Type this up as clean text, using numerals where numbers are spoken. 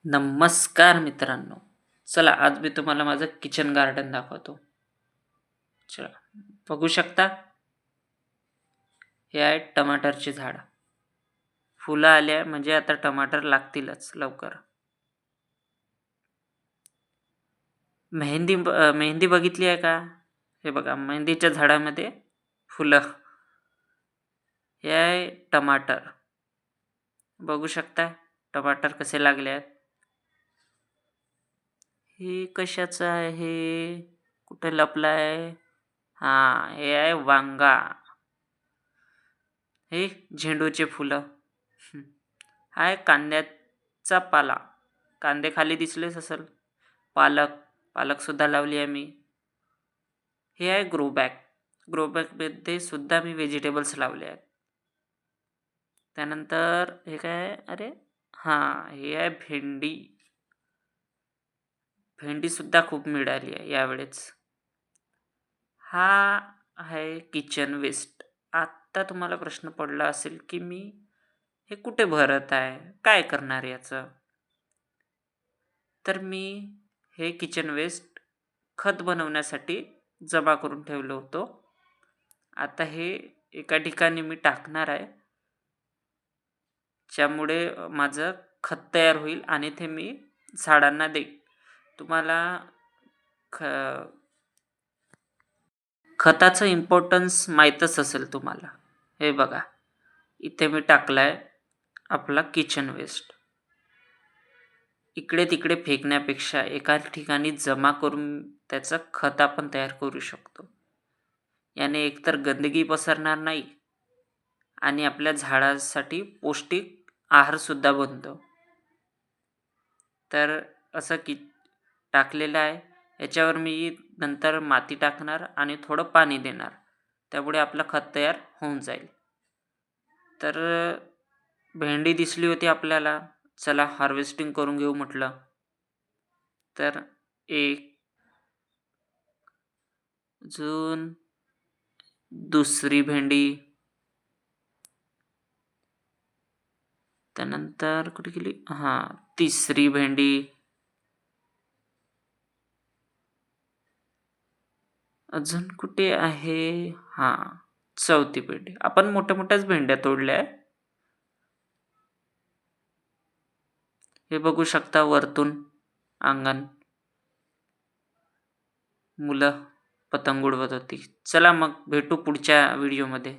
नमस्कार मित्रांनो. चला आज मी तुम्हाला माझं किचन गार्डन दाखवतो. चला बघू शकता. हे आहे टमाटरची झाडं. फुलं आले म्हणजे आता टमाटर लागतीलच लवकर. मेहंदी बघितली आहे का? हे बघा मेहंदीच्या झाडामध्ये फुलं. हे आहे टमाटर. बघू शकता टमाटर कसे लागले आहेत. हे कशाचं आहे? कुठे लपलाय? हे आहे वांगा. हे झेंडूचे फुलं. हा आहे कांद्याचा पाला. कांदे खाली दिसलेच असेल. पालकसुद्धा लावली आहे मी. हे आहे ग्रो बॅग. ग्रो बॅगमध्ये सुद्धा मी व्हेजिटेबल्स लावले आहेत. त्यानंतर हे काय आहे? अरे हे आहे भेंडी. भेंडीसुद्धा खूप मिळाली आहे यावेळेस. हा आहे किचन वेस्ट. आत्ता तुम्हाला प्रश्न पडला असेल की मी हे कुठे भरत आहे? काय करणार याचं? तर मी हे किचन वेस्ट खत बनवण्यासाठी जमा करून ठेवलं होतं. आता हे एका ठिकाणी मी टाकणार आहे. ज्यामुळे माझं खत तयार होईल आणि ते मी झाडांना देईन. तुम्हाला खताचं इम्पॉर्टन्स माहीतच असेल तुम्हाला. हे बघा इथे मी टाकला आहे आपला किचन वेस्ट. इकडे तिकडे फेकण्यापेक्षा एका ठिकाणी जमा करून त्याचं खत आपण तयार करू शकतो. याने एकतर गंदगी पसरणार नाही आणि आपल्या झाडासाठी पौष्टिक आहारसुद्धा बनतो. तर असं टाकलेलं आहे. याच्यावर मी नंतर माती टाकणार आणि थोडं पाणी देणार. त्यामुळे आपलं खत तयार होऊन जाईल. तर भेंडी दिसली होती आपल्याला. चला हार्वेस्टिंग करून घेऊ म्हटलं. तर एक, अजून दुसरी भेंडी, त्यानंतर कुठे गेली? तिसरी भेंडी, अजून कुठे आहे? चौथी भेंडी. आपण मोठ्याच भेंड्या तोडल्या आहे. हे बघू शकता वरतून अंगण. मुलं पतंग उडवत होती. चला मग भेटू पुढच्या व्हिडिओमध्ये.